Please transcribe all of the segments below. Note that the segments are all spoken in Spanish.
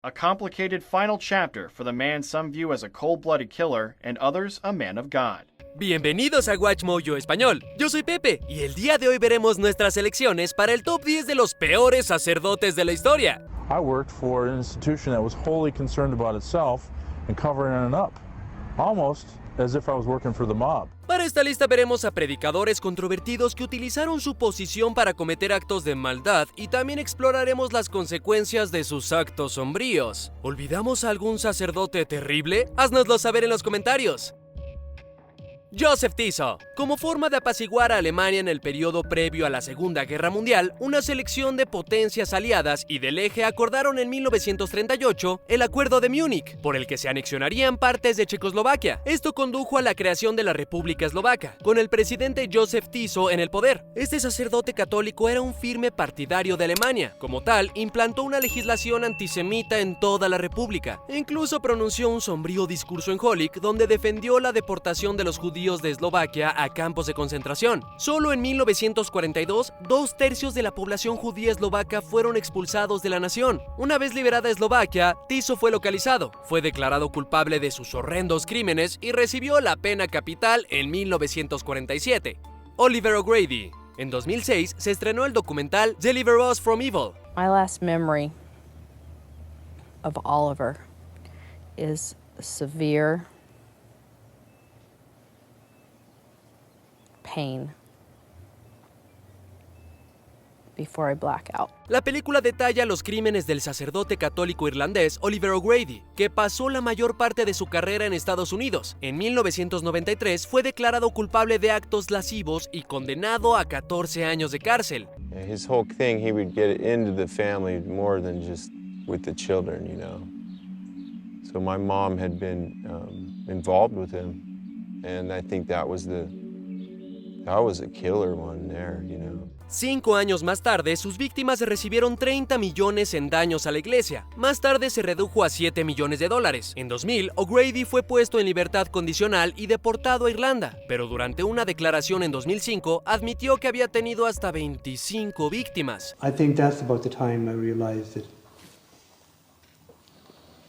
A complicated final chapter for the man some view as a cold-blooded killer and others a man of God. Bienvenidos a WatchMojo Español. Yo soy Pepe y el día de hoy veremos nuestras selecciones para el top 10 de los peores sacerdotes de la historia. I worked for an institution that was wholly concerned about itself and covering it up, almost as if I was working for the mob. Para esta lista veremos a predicadores controvertidos que utilizaron su posición para cometer actos de maldad y también exploraremos las consecuencias de sus actos sombríos. ¿Olvidamos a algún sacerdote terrible? Haznoslo saber en los comentarios. Joseph Tiso. Como forma de apaciguar a Alemania en el periodo previo a la Segunda Guerra Mundial, una selección de potencias aliadas y del eje acordaron en 1938 el Acuerdo de Múnich, por el que se anexionarían partes de Checoslovaquia. Esto condujo a la creación de la República Eslovaca, con el presidente Joseph Tiso en el poder. Este sacerdote católico era un firme partidario de Alemania. Como tal, implantó una legislación antisemita en toda la república. E incluso pronunció un sombrío discurso en Holic donde defendió la deportación de los judíos de Eslovaquia a campos de concentración. Solo en 1942, 2/3 de la población judía eslovaca fueron expulsados de la nación. Una vez liberada Eslovaquia, Tiso fue localizado, fue declarado culpable de sus horrendos crímenes y recibió la pena capital en 1947. Oliver O'Grady. En 2006 se estrenó el documental Deliver Us from Evil. My last memory of Oliver is severe pain before I black out. La película detalla los crímenes del sacerdote católico irlandés Oliver O'Grady, que pasó la mayor parte de su carrera en Estados Unidos. En 1993 fue declarado culpable de actos lascivos y condenado a 14 años de cárcel. His whole thing, he would get into the family more than just with the children, you know. So my mom had been involved with him, and I think that was a killer one there, you know. 5 años más tarde, sus víctimas recibieron 30 millones en daños a la iglesia. Más tarde se redujo a 7 millones de dólares. En 2000, O'Grady fue puesto en libertad condicional y deportado a Irlanda, pero durante una declaración en 2005 admitió que había tenido hasta 25 víctimas. I think that's about the time I realized that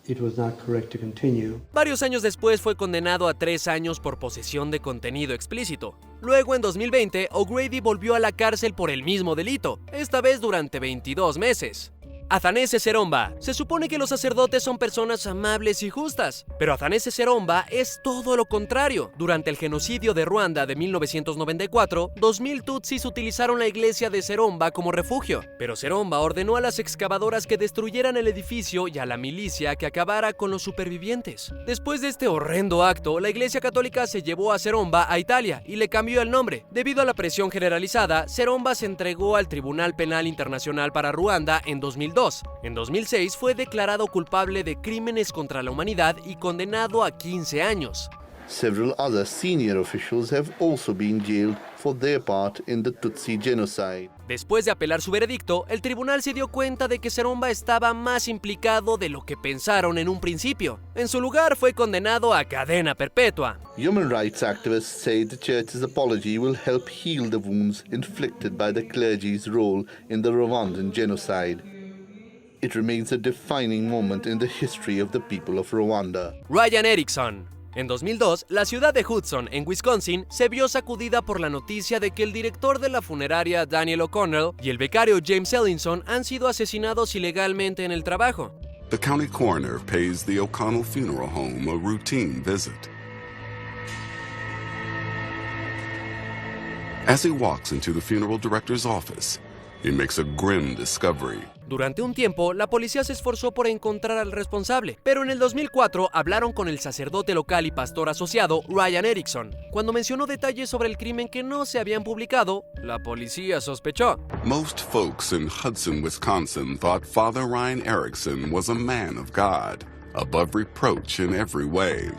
it was not correct to continue. Varios años después fue condenado a 3 años por posesión de contenido explícito. Luego, en 2020, O'Grady volvió a la cárcel por el mismo delito, esta vez durante 22 meses. Athanase Seromba. Se supone que los sacerdotes son personas amables y justas, pero Athanase Seromba es todo lo contrario. Durante el genocidio de Ruanda de 1994, 2000 tutsis utilizaron la iglesia de Seromba como refugio, pero Seromba ordenó a las excavadoras que destruyeran el edificio y a la milicia que acabara con los supervivientes. Después de este horrendo acto, la iglesia católica se llevó a Seromba a Italia y le cambió el nombre. Debido a la presión generalizada, Seromba se entregó al Tribunal Penal Internacional para Ruanda en 2002. En 2006 fue declarado culpable de crímenes contra la humanidad y condenado a 15 años. Several other senior officials have also been jailed for their part in the Tutsi genocide. Después de apelar su veredicto, el tribunal se dio cuenta de que Seromba estaba más implicado de lo que pensaron en un principio. En su lugar fue condenado a cadena perpetua. Human rights activists say the church's apology will help heal the wounds inflicted by the clergy's role in the Rwandan genocide. It remains a defining moment in the history of the people of Rwanda. Ryan Erickson. En 2002, la ciudad de Hudson, en Wisconsin, se vio sacudida por la noticia de que el director de la funeraria Daniel O'Connell y el becario James Ellinson han sido asesinados ilegalmente en el trabajo. The county coroner pays the O'Connell Funeral Home a routine visit. As he walks into the funeral director's office, he makes a grim discovery. Durante un tiempo, la policía se esforzó por encontrar al responsable, pero en el 2004 hablaron con el sacerdote local y pastor asociado Ryan Erickson. Cuando mencionó detalles sobre el crimen que no se habían publicado, la policía sospechó. Most folks in Hudson, Wisconsin thought Father Ryan Erickson was a man of God, above reproach in every way.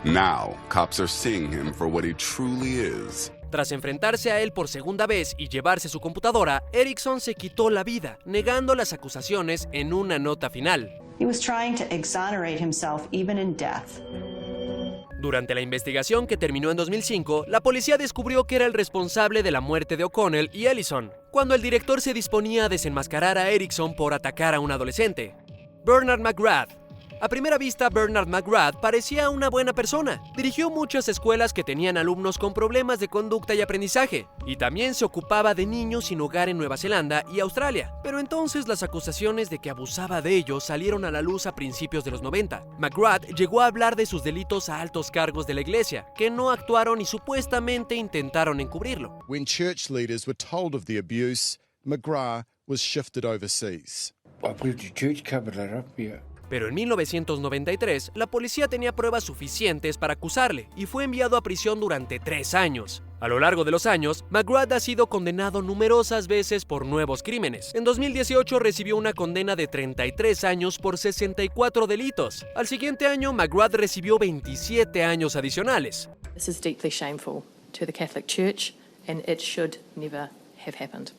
Now, cops are seeing him for what he truly is. Tras enfrentarse a él por segunda vez y llevarse su computadora, Erickson se quitó la vida, negando las acusaciones en una nota final. He was trying to exonerate himself even in death. Durante la investigación que terminó en 2005, la policía descubrió que era el responsable de la muerte de O'Connell y Ellison, cuando el director se disponía a desenmascarar a Erickson por atacar a un adolescente. Bernard McGrath. A primera vista, Bernard McGrath parecía una buena persona. Dirigió muchas escuelas que tenían alumnos con problemas de conducta y aprendizaje, y también se ocupaba de niños sin hogar en Nueva Zelanda y Australia. Pero entonces las acusaciones de que abusaba de ellos salieron a la luz a principios de los 90. McGrath llegó a hablar de sus delitos a altos cargos de la iglesia, que no actuaron y supuestamente intentaron encubrirlo. When church leaders were told of the abuse, McGrath was shifted overseas. I believe the church covered that up, yeah. Pero en 1993, la policía tenía pruebas suficientes para acusarle y fue enviado a prisión durante 3 años. A lo largo de los años, McGrath ha sido condenado numerosas veces por nuevos crímenes. En 2018 recibió una condena de 33 años por 64 delitos. Al siguiente año, McGrath recibió 27 años adicionales. This is deeply shameful to the Catholic Church and it should never have happened.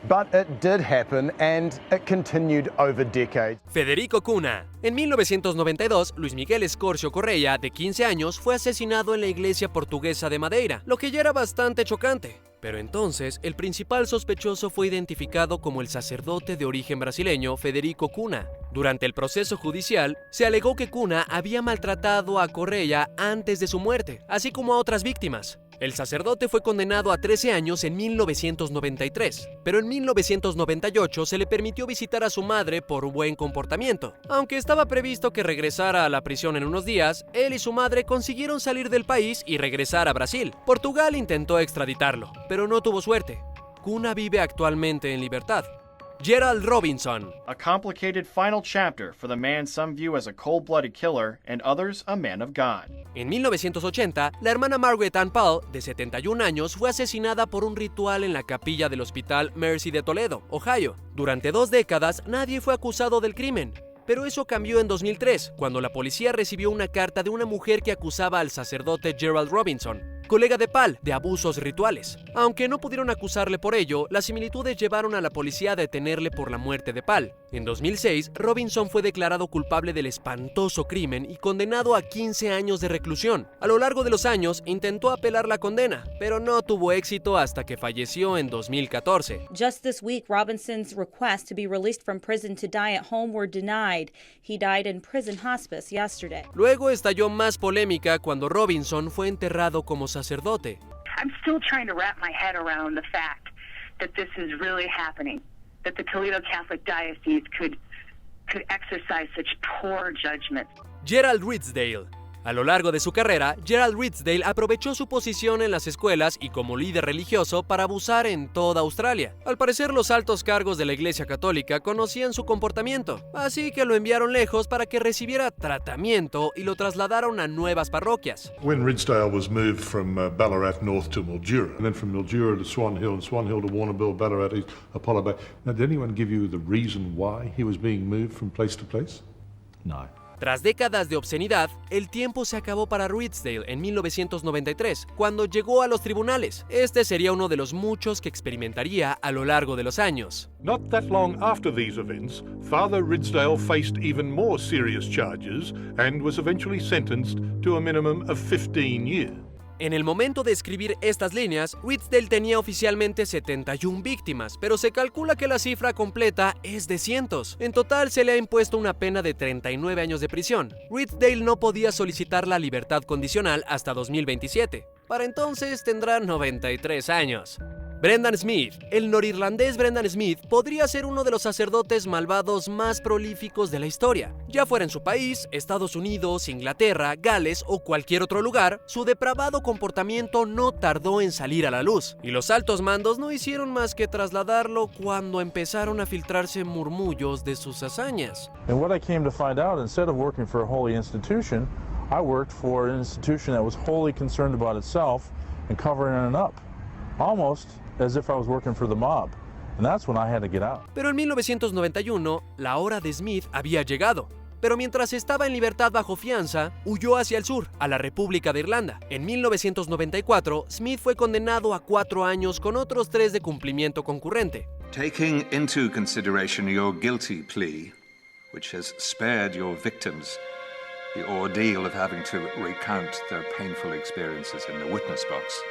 But it did happen and it continued over decades. Federico Cunha. En 1992, Luis Miguel Escorcio Correia, de 15 años, fue asesinado en la iglesia portuguesa de Madeira, lo que ya era bastante chocante. Pero entonces, el principal sospechoso fue identificado como el sacerdote de origen brasileño Federico Cunha. Durante el proceso judicial, se alegó que Cunha había maltratado a Correia antes de su muerte, así como a otras víctimas. El sacerdote fue condenado a 13 años en 1993, pero en 1998 se le permitió visitar a su madre por buen comportamiento. Aunque estaba previsto que regresara a la prisión en unos días, él y su madre consiguieron salir del país y regresar a Brasil. Portugal intentó extraditarlo, pero no tuvo suerte. Cunha vive actualmente en libertad. Gerald Robinson. A complicated final chapter for the man some view as a cold-blooded killer and others a man of God. En 1980, la hermana Margaret Ann Paul, de 71 años, fue asesinada por un ritual en la capilla del Hospital Mercy de Toledo, Ohio. Durante 2 décadas, nadie fue acusado del crimen. Pero eso cambió en 2003, cuando la policía recibió una carta de una mujer que acusaba al sacerdote Gerald Robinson, colega de Paul, de abusos rituales. Aunque no pudieron acusarle por ello, las similitudes llevaron a la policía a detenerle por la muerte de Paul. En 2006, Robinson fue declarado culpable del espantoso crimen y condenado a 15 años de reclusión. A lo largo de los años, intentó apelar la condena, pero no tuvo éxito hasta que falleció en 2014. Just this week, Robinson's requests to be released from prison to die at home were denied. He died in prison hospice yesterday. Luego estalló más polémica cuando Robinson fue enterrado como sacerdote. I'm still trying to wrap my head around the fact that this is really happening, that the Toledo Catholic Diocese could exercise such poor judgment. Gerald Ridsdale. A lo largo de su carrera, Gerald Ridsdale aprovechó su posición en las escuelas y como líder religioso para abusar en toda Australia. Al parecer, los altos cargos de la Iglesia Católica conocían su comportamiento, así que lo enviaron lejos para que recibiera tratamiento y lo trasladaron a nuevas parroquias. When Ridsdale was moved from Ballarat north to Mildura, and then from Mildura to Swan Hill, and Swan Hill to Warrnambool, Ballarat East, Apollo Bay. Now, did anyone give you the reason why he was being moved from place to place? No. Tras décadas de obscenidad, el tiempo se acabó para Ridsdale en 1993, cuando llegó a los tribunales. Este sería uno de los muchos que experimentaría a lo largo de los años. Not that long after these events, Father Ridsdale faced even more serious charges and was eventually sentenced to a minimum of 15 years. En el momento de escribir estas líneas, Ridsdale tenía oficialmente 71 víctimas, pero se calcula que la cifra completa es de cientos. En total se le ha impuesto una pena de 39 años de prisión. Ridsdale no podía solicitar la libertad condicional hasta 2027. Para entonces tendrá 93 años. Brendan Smith. El norirlandés Brendan Smith podría ser uno de los sacerdotes malvados más prolíficos de la historia. Ya fuera en su país, Estados Unidos, Inglaterra, Gales o cualquier otro lugar, su depravado comportamiento no tardó en salir a la luz. Y los altos mandos no hicieron más que trasladarlo cuando empezaron a filtrarse murmullos de sus hazañas. And what I came to find out, instead of working for a holy institution, I worked for an institution that was wholly concerned about itself and covering it up. Almost as if I was working for the mob. And that's when I had to get out. Pero en 1991, la hora de Smith había llegado. Pero mientras estaba en libertad bajo fianza, huyó hacia el sur, a la República de Irlanda. En 1994, Smith fue condenado a 4 años con otros 3 de cumplimiento concurrente. Taking into consideration your guilty plea, which has spared your victims, the ordeal of having to recount their painful experiences in the witness box.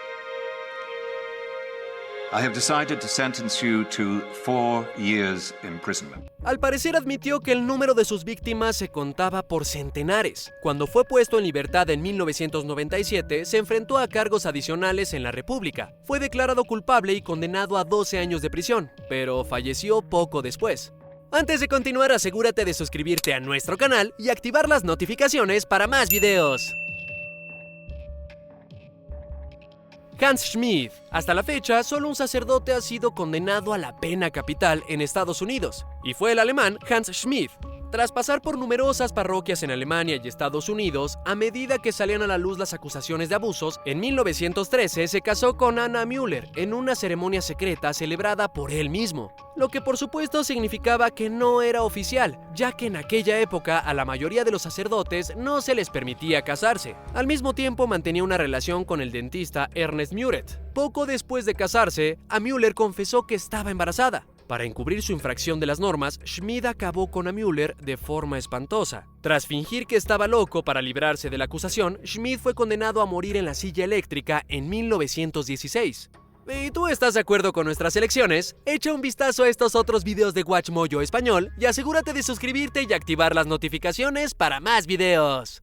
I have decided to sentence you to 4 years imprisonment. Al parecer admitió que el número de sus víctimas se contaba por centenares. Cuando fue puesto en libertad en 1997, se enfrentó a cargos adicionales en la República. Fue declarado culpable y condenado a 12 años de prisión, pero falleció poco después. Antes de continuar, asegúrate de suscribirte a nuestro canal y activar las notificaciones para más videos. Hans Schmidt. Hasta la fecha, solo un sacerdote ha sido condenado a la pena capital en Estados Unidos, y fue el alemán Hans Schmidt. Tras pasar por numerosas parroquias en Alemania y Estados Unidos, a medida que salían a la luz las acusaciones de abusos, en 1913 se casó con Anna Müller en una ceremonia secreta celebrada por él mismo, lo que por supuesto significaba que no era oficial, ya que en aquella época a la mayoría de los sacerdotes no se les permitía casarse. Al mismo tiempo mantenía una relación con el dentista Ernest Muret. Poco después de casarse, a Müller confesó que estaba embarazada. Para encubrir su infracción de las normas, Schmidt acabó con Müller de forma espantosa. Tras fingir que estaba loco para librarse de la acusación, Schmidt fue condenado a morir en la silla eléctrica en 1916. ¿Y tú estás de acuerdo con nuestras elecciones? Echa un vistazo a estos otros videos de WatchMojo Español y asegúrate de suscribirte y activar las notificaciones para más videos.